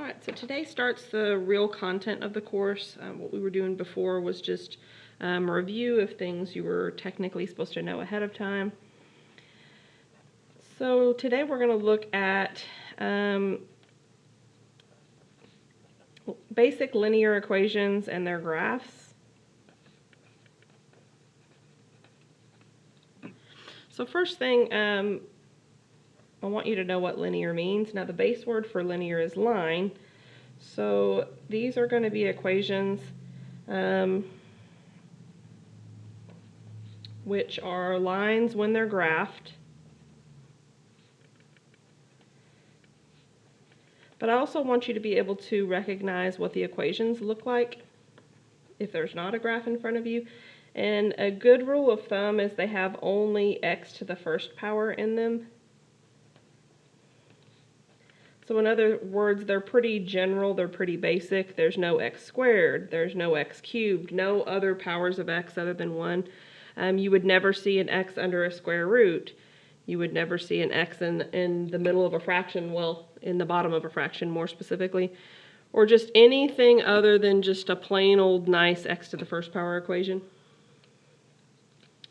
All right, so today starts the real content of the course. What we were doing before was just a review of things you were technically supposed to know ahead of time. So today we're going to look at basic linear equations and their graphs. So first thing, I want you to know what linear means. Now the base word for linear is line. So these are going to be equations which are lines when they're graphed. But I also want you to be able to recognize what the equations look like if there's not a graph in front of you. And a good rule of thumb is they have only x to the first power in them. So in other words, they're pretty general, they're pretty basic. There's no x squared, there's no x cubed, no other powers of x other than 1. You would never see an x under a square root. You would never see an x in the middle of a fraction, well, in the bottom of a fraction more specifically, or just anything other than just a plain old nice x to the first power equation.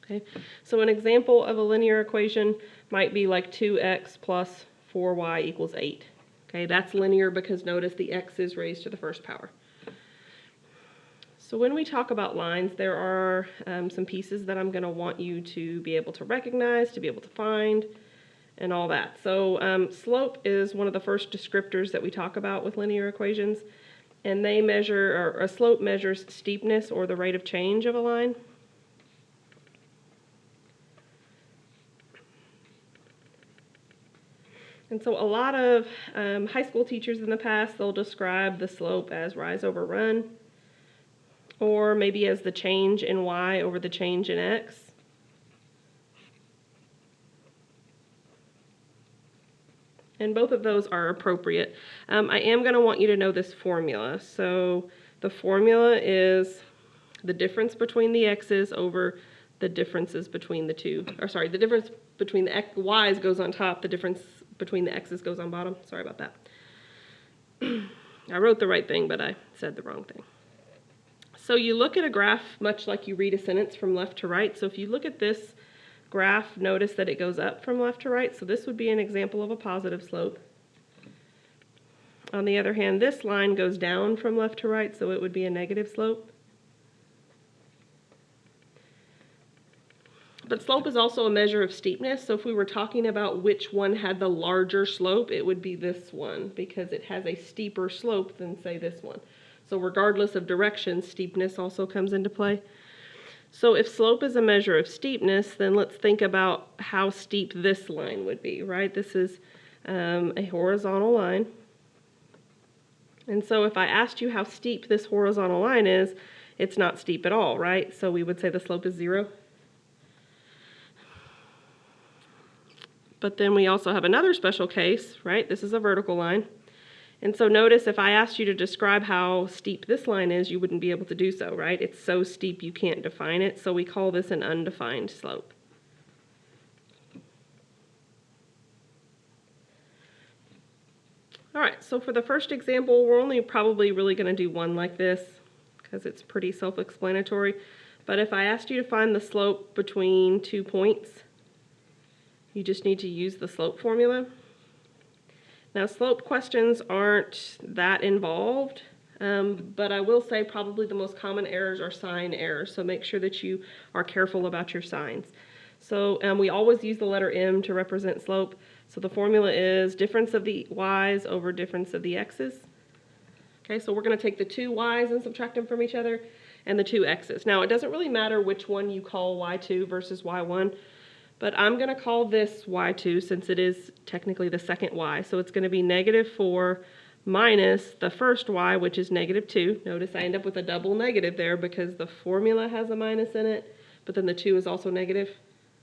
Okay, so an example of a linear equation might be like 2x plus 4y equals 8. Okay, that's linear because notice the x is raised to the first power. So when we talk about lines, there are some pieces that I'm going to want you to be able to recognize, to be able to find, and all that. So slope is one of the first descriptors that we talk about with linear equations, and they measure, or a slope measures steepness or the rate of change of a line. And so a lot of high school teachers in the past, they'll describe the slope as rise over run, or maybe as the change in y over the change in x. And both of those are appropriate. I am going to want you to know this formula. So the formula is the difference between the x's over the differences between the two. Or sorry, the difference between the y's goes on top, the difference between the x's goes on bottom. Sorry about that. I wrote the right thing, but I said the wrong thing. So you look at a graph much like you read a sentence from left to right. So if you look at this graph, notice that it goes up from left to right. So this would be an example of a positive slope. On the other hand, this line goes down from left to right, so it would be a negative slope. But slope is also a measure of steepness, so if we were talking about which one had the larger slope, it would be this one, because it has a steeper slope than, say, this one. So regardless of direction, steepness also comes into play. So if slope is a measure of steepness, then let's think about how steep this line would be, right? This is a horizontal line. And so if I asked you how steep this horizontal line is, it's not steep at all, right? So we would say the slope is 0. But then we also have another special case, right? This is a vertical line. And so notice if I asked you to describe how steep this line is, you wouldn't be able to do so, right? It's so steep you can't define it, so we call this an undefined slope. All right, so for the first example, we're only probably really going to do one like this because it's pretty self-explanatory. But if I asked you to find the slope between 2 points, you just need to use the slope formula. Now, slope questions aren't that involved, but I will say probably the most common errors are sign errors, so make sure that you are careful about your signs. So we always use the letter m to represent slope. So the formula is difference of the y's over difference of the x's. Okay, so we're going to take the 2 y's and subtract them from each other, and the 2 x's. Now, it doesn't really matter which one you call y2 versus y1. But I'm going to call this y2 since it is technically the second y. So it's going to be -4 minus the first y, which is -2. Notice I end up with a double negative there because the formula has a minus in it, but then the 2 is also negative.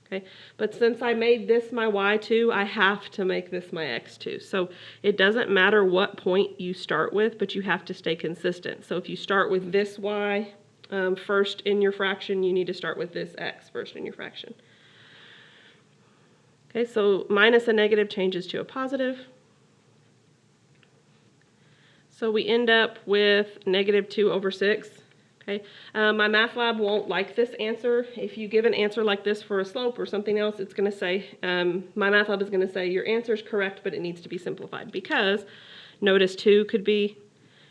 Okay? But since I made this my y2, I have to make this my x2. So it doesn't matter what point you start with, but you have to stay consistent. So if you start with this y first in your fraction, you need to start with this x first in your fraction. Okay, so minus a negative changes to a positive. So we end up with -2/6. Okay, my math lab won't like this answer. If you give an answer like this for a slope or something else, it's going to say, my math lab is going to say your answer is correct, but it needs to be simplified, because notice 2 could be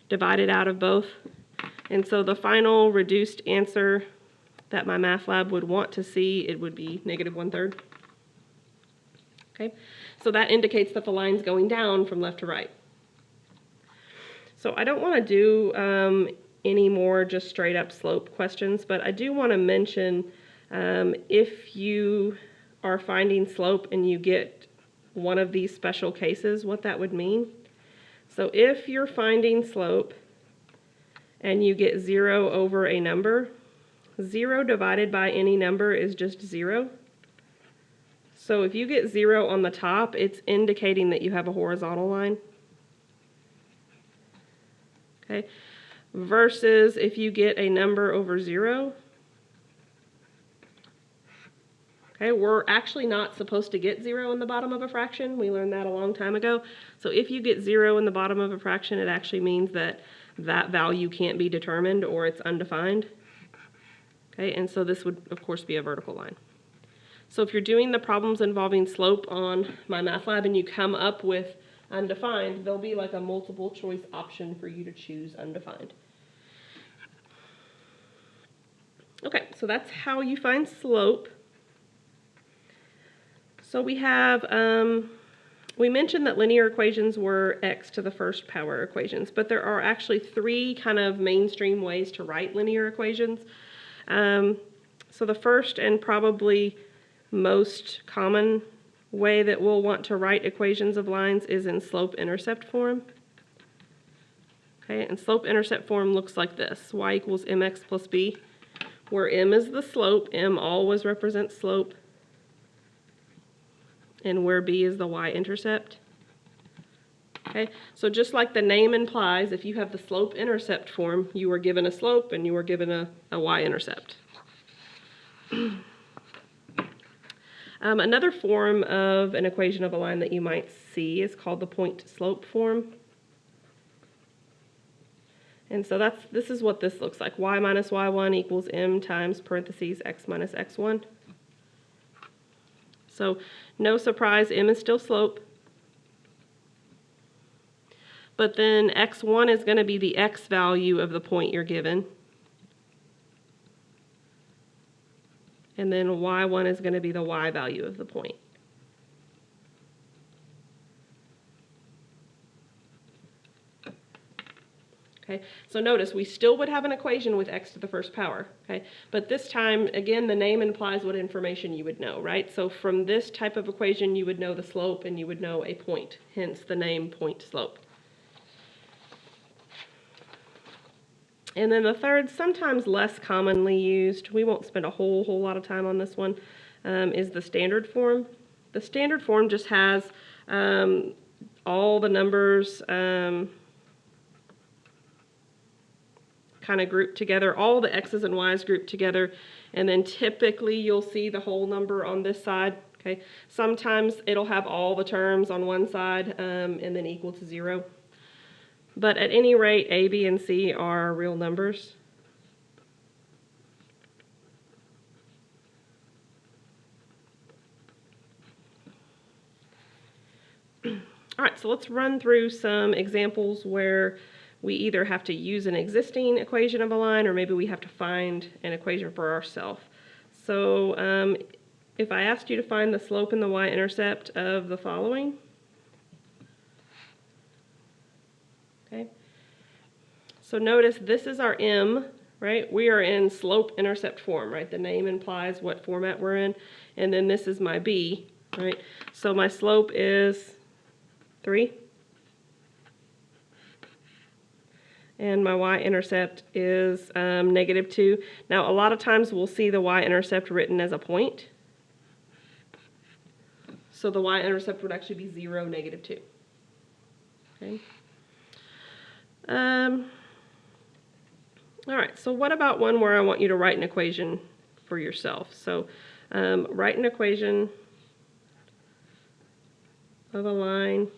divided out of both. And so the final reduced answer that my math lab would want to see, it would be -1/3. Okay, so that indicates that the line's going down from left to right. So I don't want to do any more just straight up slope questions, but I do want to mention if you are finding slope and you get one of these special cases, what that would mean. So if you're finding slope and you get 0 over a number, 0 divided by any number is just 0. So if you get 0 on the top, it's indicating that you have a horizontal line. Okay, versus if you get a number over 0, okay, we're actually not supposed to get 0 in the bottom of a fraction. We learned that a long time ago. So if you get 0 in the bottom of a fraction, it actually means that that value can't be determined or it's undefined. Okay, and so this would, of course, be a vertical line. So if you're doing the problems involving slope on my math lab and you come up with undefined, there'll be like a multiple choice option for you to choose undefined. Okay, so that's how you find slope. So we have, we mentioned that linear equations were x to the first power equations, but there are actually 3 kind of mainstream ways to write linear equations. So the first and probably most common way that we'll want to write equations of lines is in slope-intercept form. Okay, and slope-intercept form looks like this: y equals mx plus b, where m is the slope, m always represents slope, and where b is the y-intercept. Okay, so just like the name implies, if you have the slope-intercept form, you are given a slope and you are given a y-intercept. Another form of an equation of a line that you might see is called the point-slope form. And so this is what this looks like. Y minus y1 equals m times parentheses x minus x1. So no surprise, m is still slope. But then x1 is going to be the x value of the point you're given. And then y1 is going to be the y value of the point. Okay, so notice we still would have an equation with x to the first power, okay? But this time, again, the name implies what information you would know, right? So from this type of equation, you would know the slope and you would know a point, hence the name point slope. And then the third, sometimes less commonly used, we won't spend a whole lot of time on this one, is the standard form. The standard form just has all the numbers kind of grouped together, all the x's and y's grouped together, and then typically you'll see the whole number on this side. Okay, sometimes it'll have all the terms on one side and then equal to 0. But at any rate, a, b, and c are real numbers. All right, so let's run through some examples where we either have to use an existing equation of a line or maybe we have to find an equation for ourselves. So if I asked you to find the slope and the y-intercept of the following, okay, so notice this is our m, right? We are in slope-intercept form, right? The name implies what format we're in. And then this is my b, right? So my slope is 3. And my y-intercept is -2. Now, a lot of times we'll see the y-intercept written as a point. So the y-intercept would actually be 0, -2. Okay. All right, so what about one where I want you to write an equation for yourself? So write an equation of a line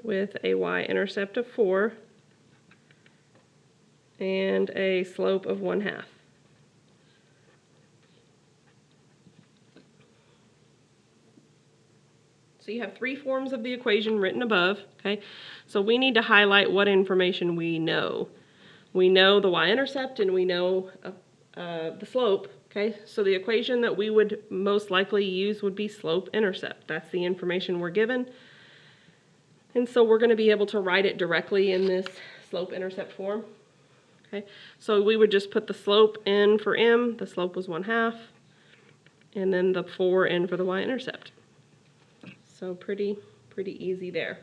with a y-intercept of 4 and a slope of 1/2. So you have three forms of the equation written above, okay? So we need to highlight what information we know. We know the y-intercept and we know the slope, okay? So the equation that we would most likely use would be slope-intercept. That's the information we're given. And so we're going to be able to write it directly in this slope-intercept form, okay? So we would just put the slope in for m, the slope was 1/2, and then the 4 in for the y-intercept. So pretty easy there.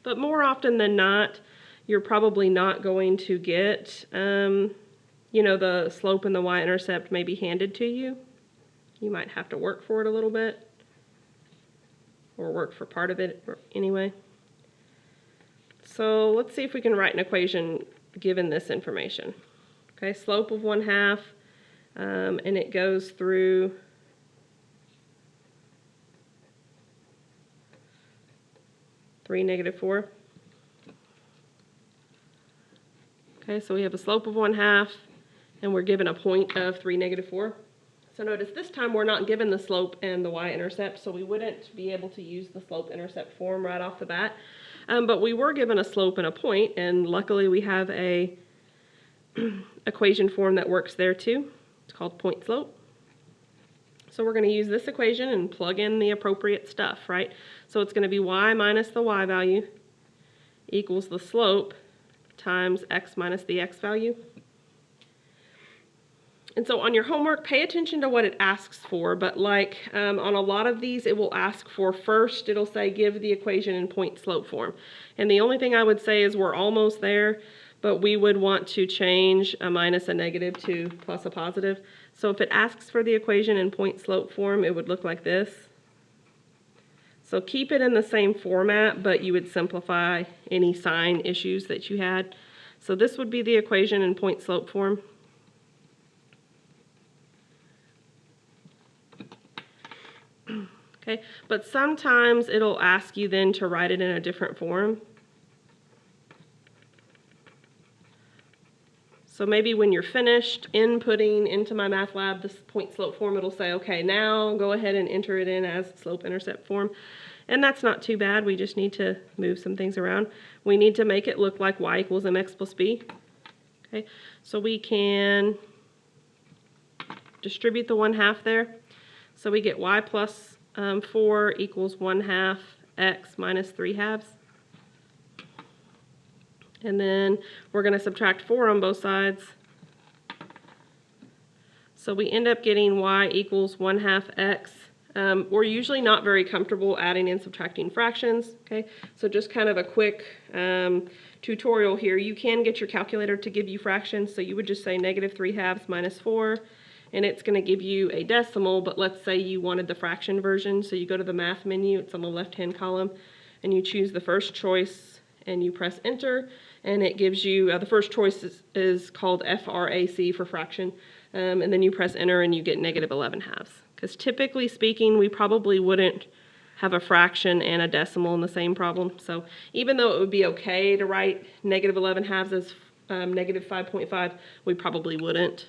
But more often than not, you're probably not going to get, you know, the slope and the y-intercept maybe handed to you. You might have to work for it a little bit, or work for part of it anyway. So let's see if we can write an equation given this information. Okay, slope of 1/2, and it goes through 3, -4. Okay, so we have a slope of 1/2, and we're given a point of 3, -4. So notice this time we're not given the slope and the y-intercept, so we wouldn't be able to use the slope-intercept form right off the bat. But we were given a slope and a point, and luckily we have a equation form that works there too. It's called point slope. So we're going to use this equation and plug in the appropriate stuff, right? So it's going to be y minus the y value equals the slope times x minus the x value. And so on your homework, pay attention to what it asks for, but like on a lot of these, it will ask for first, it'll say give the equation in point slope form. And the only thing I would say is we're almost there, but we would want to change a minus a negative to plus a positive. So if it asks for the equation in point slope form, it would look like this. So keep it in the same format, but you would simplify any sign issues that you had. So this would be the equation in point slope form. Okay, but sometimes it'll ask you then to write it in a different form. So maybe when you're finished inputting into my math lab this point slope form, it'll say, okay, now go ahead and enter it in as slope-intercept form. And that's not too bad. We just need to move some things around. We need to make it look like y equals mx plus b. Okay, so we can distribute the 1/2 there. So we get y plus 4 equals 1/2 x minus 3/2. And then we're going to subtract 4 on both sides. So we end up getting y equals 1/2 x. We're usually not very comfortable adding and subtracting fractions, okay? So just kind of a quick tutorial here. You can get your calculator to give you fractions, so you would just say -3/2 minus 4, and it's going to give you a decimal, but let's say you wanted the fraction version, so you go to the math menu, it's on the left-hand column, and you choose the first choice, and you press enter, and it gives you, the first choice is called FRAC for fraction, and then you press enter and you get -11/2. Because typically speaking, we probably wouldn't have a fraction and a decimal in the same problem. So even though it would be okay to write -11/2 as -5.5, we probably wouldn't.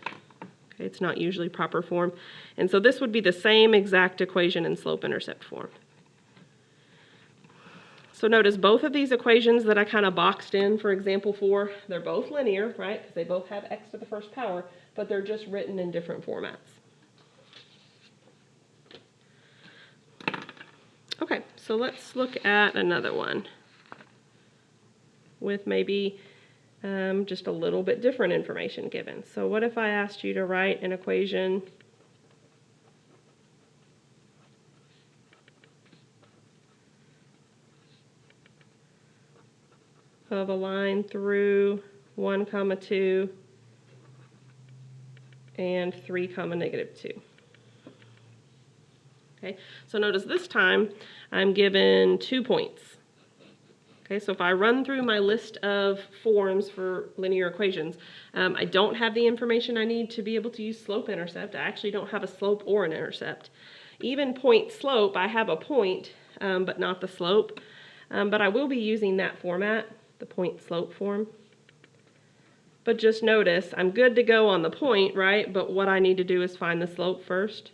Okay, it's not usually proper form. And so this would be the same exact equation in slope-intercept form. So notice both of these equations that I kind of boxed in for example 4, they're both linear, right? Because they both have x to the first power, but they're just written in different formats. Okay, so let's look at another one with maybe just a little bit different information given. So what if I asked you to write an equation of a line through 1, 2 and 3, -2. Okay, so notice this time I'm given 2 points. Okay, so if I run through my list of forms for linear equations, I don't have the information I need to be able to use slope-intercept. I actually don't have a slope or an intercept. Even point slope, I have a point, but not the slope. But I will be using that format, the point slope form. But just notice, I'm good to go on the point, right? But what I need to do is find the slope first.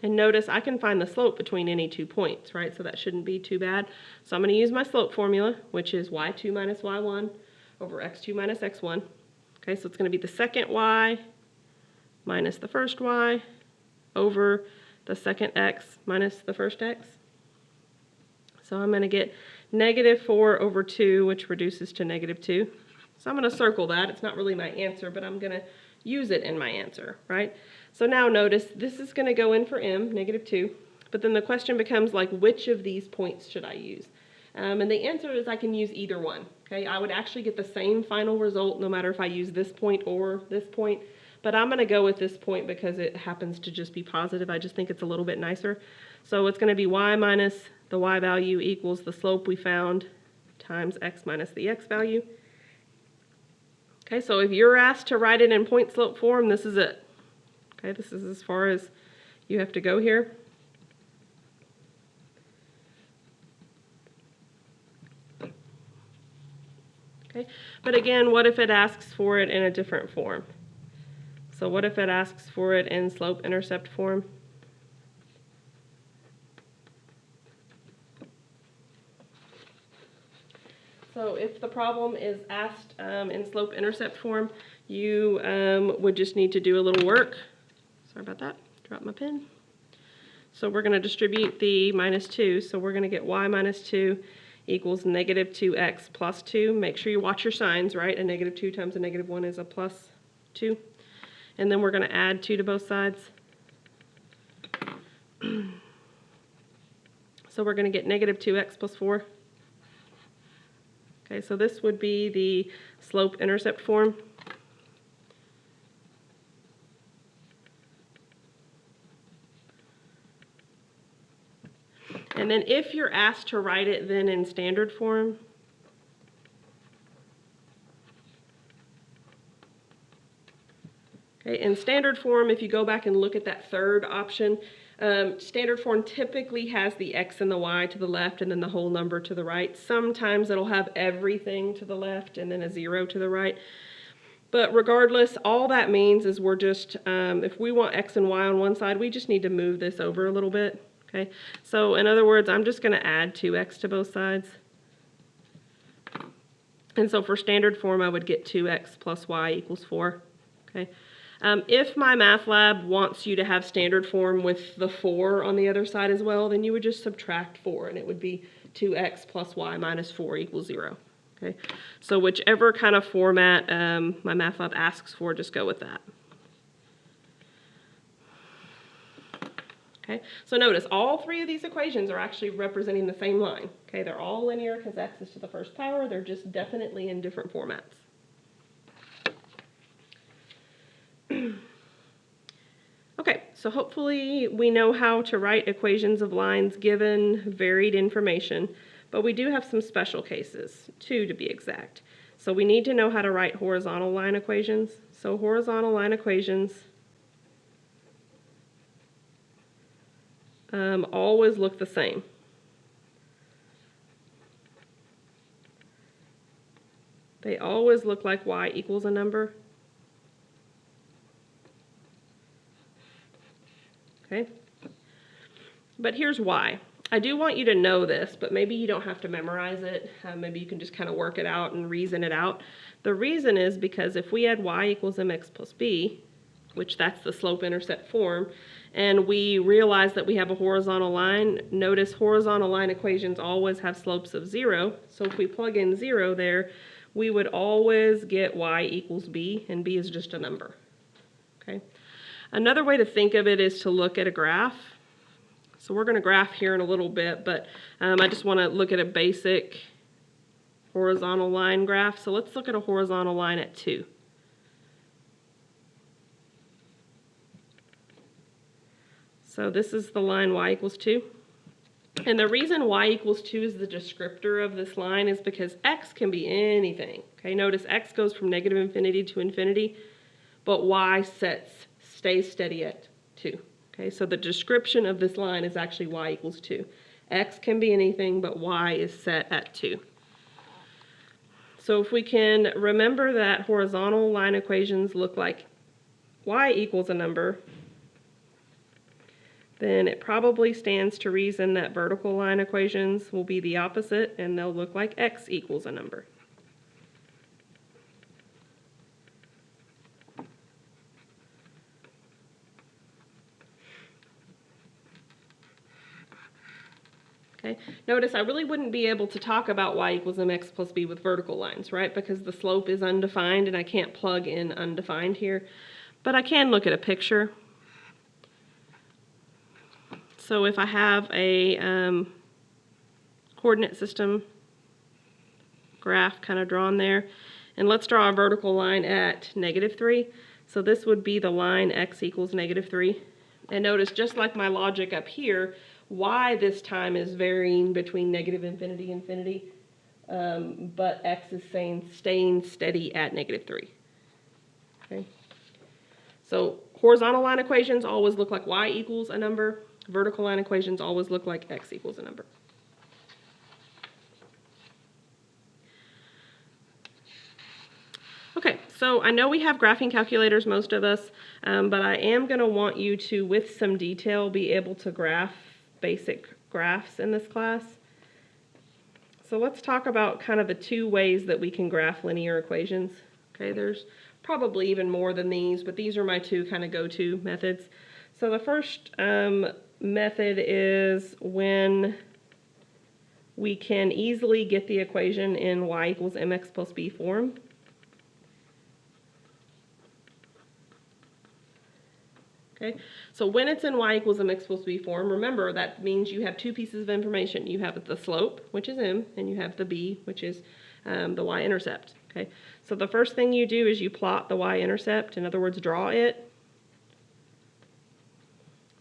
And notice I can find the slope between any 2 points, right? So that shouldn't be too bad. So I'm going to use my slope formula, which is y2 minus y1 over x2 minus x1. Okay, so it's going to be the second y minus the first y over the second x minus the first x. So I'm going to get negative 4 over 2, which reduces to negative 2. So I'm going to circle that. It's not really my answer, but I'm going to use it in my answer, right? So now notice this is going to go in for m, negative 2, but then the question becomes like, which of these points should I use? And the answer is I can use either one, okay? I would actually get the same final result no matter if I use this point or this point, but I'm going to go with this point because it happens to just be positive. I just think it's a little bit nicer. So it's going to be y minus the y value equals the slope we found times x minus the x value. Okay, so if you're asked to write it in point slope form, this is it. Okay, this is as far as you have to go here. Okay, but again, what if it asks for it in a different form? So what if it asks for it in slope-intercept form? So if the problem is asked in slope-intercept form, you would just need to do a little work. Sorry about that, dropped my pen. So we're going to distribute the minus 2, so we're going to get y minus 2 equals negative 2x plus 2. Make sure you watch your signs, right? A negative 2 times a negative 1 is a plus 2. And then we're going to add 2 to both sides. So we're going to get negative 2x plus 4. Okay, so this would be the slope-intercept form. And then if you're asked to write it then in standard form, okay, in standard form, if you go back and look at that third option, standard form typically has the x and the y to the left and then the whole number to the right. Sometimes it'll have everything to the left and then a 0 to the right. But regardless, all that means is we're just, if we want x and y on one side, we just need to move this over a little bit. Okay, so in other words, I'm just going to add 2x to both sides. And so for standard form, I would get 2x plus y equals 4. Okay. If MyMathLab wants you to have standard form with the 4 on the other side as well, then you would just subtract 4, and it would be 2x plus y minus 4 equals 0. Okay, so whichever kind of format MyMathLab asks for, just go with that. Okay, so notice all 3 of these equations are actually representing the same line. Okay, they're all linear because x is to the first power. They're just definitely in different formats. Okay, so hopefully we know how to write equations of lines given varied information, but we do have some special cases, 2 to be exact. So we need to know how to write horizontal line equations. So horizontal line equations always look the same. They always look like y equals a number. Okay? But here's why. I do want you to know this, but maybe you don't have to memorize it. Maybe you can just kind of work it out and reason it out. The reason is because if we had y equals mx plus b, which that's the slope-intercept form, and we realize that we have a horizontal line, notice horizontal line equations always have slopes of 0. So if we plug in 0 there, we would always get y equals b, and b is just a number. Okay. Another way to think of it is to look at a graph. So we're going to graph here in a little bit, but I just want to look at a basic horizontal line graph. So let's look at a horizontal line at 2. So this is the line y equals 2. And the reason y equals 2 is the descriptor of this line is because x can be anything. Okay, notice x goes from negative infinity to infinity, but y stays steady at 2. Okay, so the description of this line is actually y equals 2. X can be anything, but Y is set at 2. So if we can remember that horizontal line equations look like Y equals a number, then it probably stands to reason that vertical line equations will be the opposite, and they'll look like X equals a number. Okay. Notice I really wouldn't be able to talk about y equals mx plus b with vertical lines, right? Because the slope is undefined and I can't plug in undefined here. But I can look at a picture. So if I have a coordinate system graph kind of drawn there, and let's draw a vertical line at -3. So this would be the line x equals -3. And notice, just like my logic up here, y this time is varying between -infinity, infinity, but x is staying steady at -3. Okay. So horizontal line equations always look like y equals a number. Vertical line equations always look like x equals a number. Okay, so I know we have graphing calculators, most of us, but I am going to want you to, with some detail, be able to graph basic graphs in this class. So let's talk about kind of the 2 ways that we can graph linear equations. Okay, there's probably even more than these, but these are my 2 kind of go-to methods. So the first method is when we can easily get the equation in y equals mx plus b form. Okay, so when it's in y equals mx plus b form, remember that means you have 2 pieces of information. You have the slope, which is m, and you have the b, which is the y-intercept. Okay, so the first thing you do is you plot the y-intercept, in other words, draw it.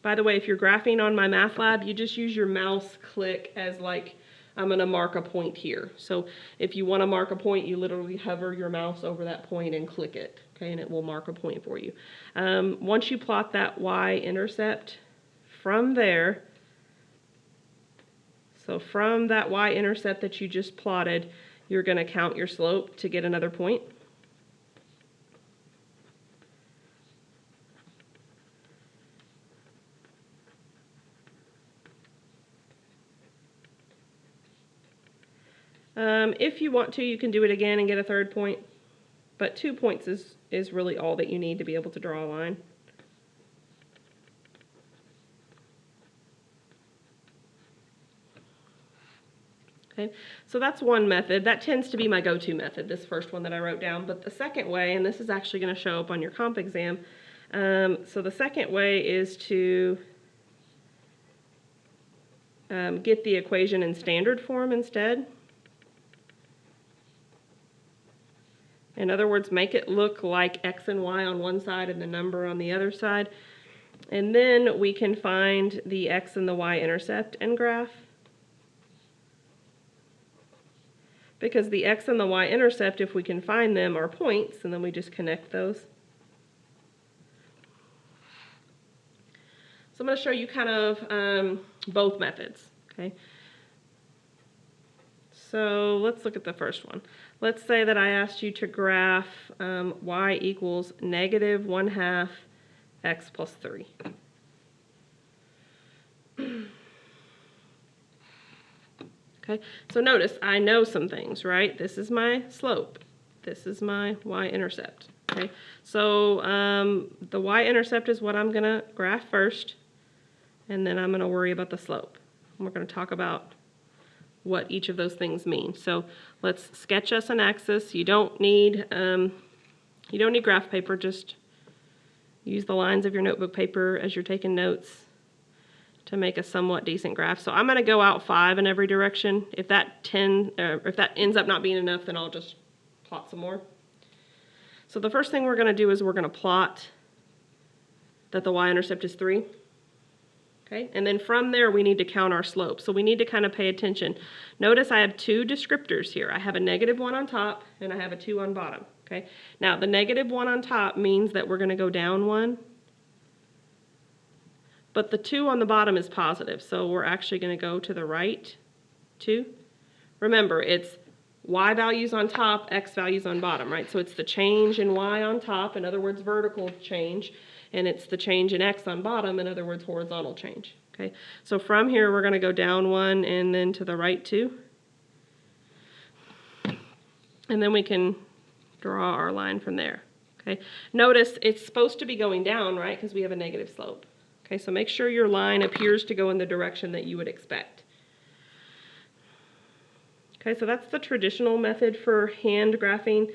By the way, if you're graphing on MyMathLab, you just use your mouse click as like, I'm going to mark a point here. So if you want to mark a point, you literally hover your mouse over that point and click it, okay, and it will mark a point for you. Once you plot that y-intercept, from there, so from that y-intercept that you just plotted, you're going to count your slope to get another point. If you want to, you can do it again and get a 3rd point, but 2 points is really all that you need to be able to draw a line. Okay, so that's one method. That tends to be my go-to method, this first one that I wrote down. But the second way, and this is actually going to show up on your comp exam, so the second way is to get the equation in standard form instead. In other words, make it look like x and y on one side and the number on the other side. And then we can find the x and the y-intercept and graph. Because the x and the y-intercept, if we can find them, are points, and then we just connect those. So I'm going to show you kind of both methods, okay? So let's look at the first one. Let's say that I asked you to graph y equals -1/2 x plus 3. Okay, so notice I know some things, right? This is my slope. This is my y-intercept. Okay, so the y-intercept is what I'm going to graph first, and then I'm going to worry about the slope. And we're going to talk about what each of those things mean. So let's sketch us an axis. You don't need graph paper. Just use the lines of your notebook paper as you're taking notes to make a somewhat decent graph. So I'm going to go out 5 in every direction. If that ends up not being enough, then I'll just plot some more. So the first thing we're going to do is we're going to plot that the y-intercept is 3. Okay, and then from there we need to count our slope. So we need to kind of pay attention. Notice I have 2 descriptors here. I have a -1 on top and I have a 2 on bottom. Okay, now the -1 on top means that we're going to go down 1. but the 2 on the bottom is positive, so we're actually going to go to the right 2. Remember, it's y values on top, x values on bottom, right? So it's the change in y on top, in other words, vertical change, and it's the change in x on bottom, in other words, horizontal change. Okay, so from here we're going to go down 1 and then to the right 2. And then we can draw our line from there. Okay, notice it's supposed to be going down, right, because we have a negative slope. Okay, so make sure your line appears to go in the direction that you would expect. Okay, so that's the traditional method for hand graphing.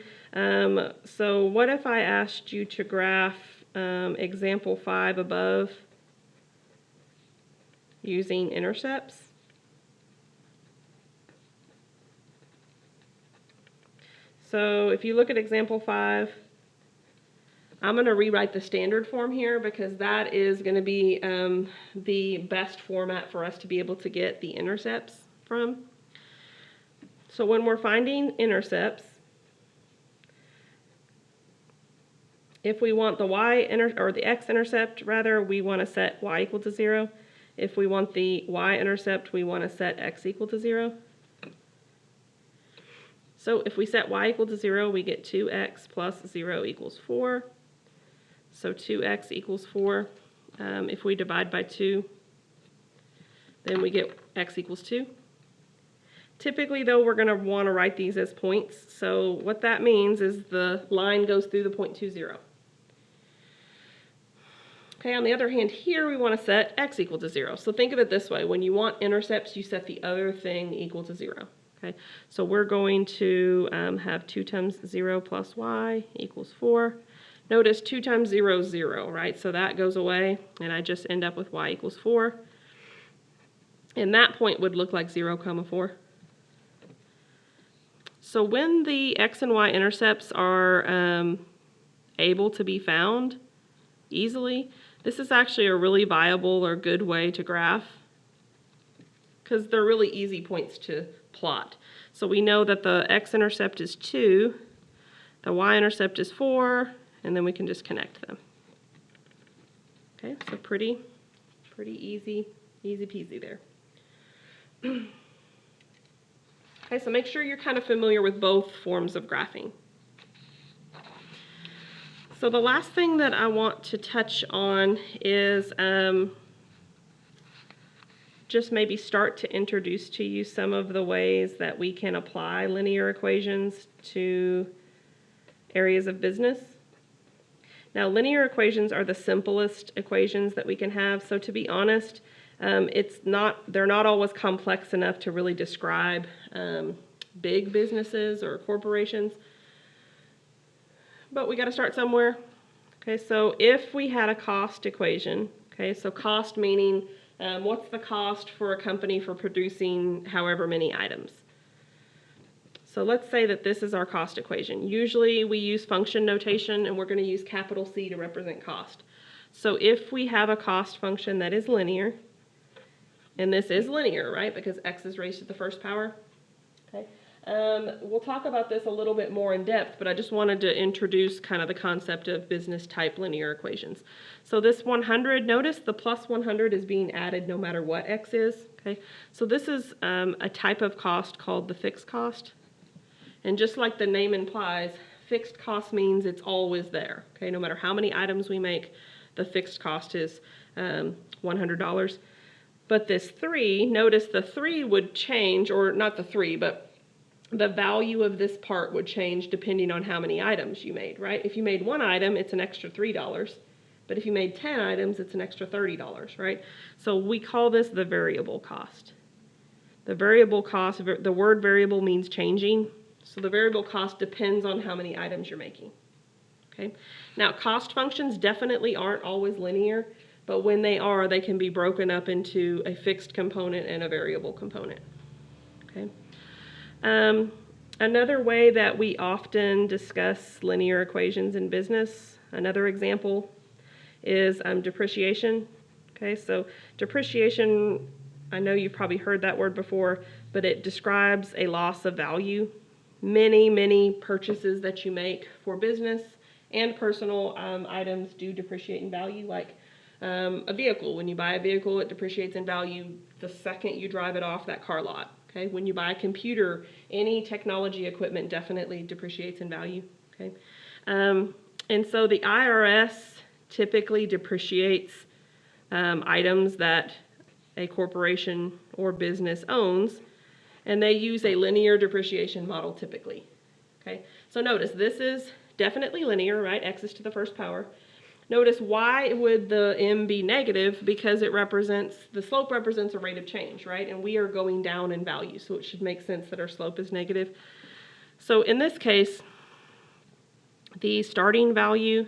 So what if I asked you to graph example 5 above using intercepts? So if you look at example 5, I'm going to rewrite the standard form here because that is going to be the best format for us to be able to get the intercepts from. So when we're finding intercepts, if we want the the x-intercept, rather, we want to set y equal to 0. If we want the y-intercept, we want to set x equal to 0. So if we set y equal to 0, we get 2x plus 0 equals 4. So 2x equals 4. If we divide by 2, then we get x equals 2. Typically, though, we're going to want to write these as points. So what that means is the line goes through the point 2, 0. Okay, on the other hand, here we want to set x equal to 0. So think of it this way. When you want intercepts, you set the other thing equal to 0. Okay, so we're going to have 2 times 0 plus y equals 4. Notice 2 times 0 is 0, right? So that goes away, and I just end up with y equals 4. And that point would look like 0, 4. So when the x and y intercepts are able to be found easily, this is actually a really viable or good way to graph because they're really easy points to plot. So we know that the x-intercept is 2, the y-intercept is 4, and then we can just connect them. Okay, so pretty easy peasy there. Okay, so make sure you're kind of familiar with both forms of graphing. So the last thing that I want to touch on is just maybe start to introduce to you some of the ways that we can apply linear equations to areas of business. Now, linear equations are the simplest equations that we can have, so to be honest, they're not always complex enough to really describe big businesses or corporations. But we got to start somewhere. Okay, so if we had a cost equation, okay, so cost meaning what's the cost for a company for producing however many items? So let's say that this is our cost equation. Usually we use function notation, and we're going to use capital C to represent cost. So if we have a cost function that is linear, and this is linear, right, because x is raised to the first power, okay? We'll talk about this a little bit more in depth, but I just wanted to introduce kind of the concept of business type linear equations. So this 100, notice the plus 100 is being added no matter what x is, okay? So this is a type of cost called the fixed cost. And just like the name implies, fixed cost means it's always there, okay? No matter how many items we make, the fixed cost is $100. But this 3, notice the 3 would change, or not the 3, but the value of this part would change depending on how many items you made, right? If you made 1 item, it's an extra $3. But if you made 10 items, it's an extra $30, right? So we call this the variable cost. The variable cost, the word variable means changing. So the variable cost depends on how many items you're making. Okay? Now, cost functions definitely aren't always linear, but when they are, they can be broken up into a fixed component and a variable component. Okay? Another way that we often discuss linear equations in business, another example is depreciation. Okay, so depreciation, I know you've probably heard that word before, but it describes a loss of value. Many purchases that you make for business and personal items do depreciate in value, like A vehicle, when you buy a vehicle, it depreciates in value the second you drive it off that car lot. Okay, when you buy a computer, any technology equipment definitely depreciates in value. Okay, and so the IRS typically depreciates items that a corporation or business owns, and they use a linear depreciation model typically. Okay, so notice this is definitely linear, right? X is to the first power. Notice why would the m be negative? Because the slope represents a rate of change, right? And we are going down in value, so it should make sense that our slope is negative. So in this case, the starting value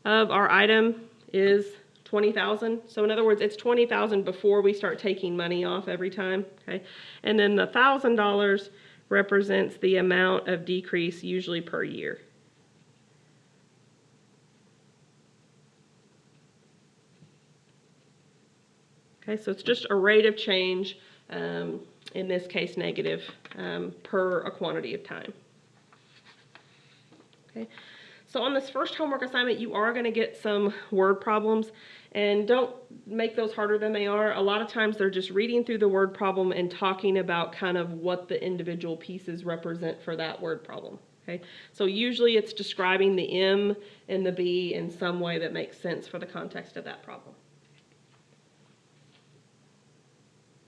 of our item is 20,000. So in other words, it's 20,000 before we start taking money off every time, okay? And then the $1,000 represents the amount of decrease usually per year. Okay, so it's just a rate of change, in this case negative, per a quantity of time. Okay, so on this first homework assignment, you are going to get some word problems, and don't make those harder than they are. A lot of times they're just reading through the word problem and talking about kind of what the individual pieces represent for that word problem. Okay, so usually it's describing the M and the B in some way that makes sense for the context of that problem.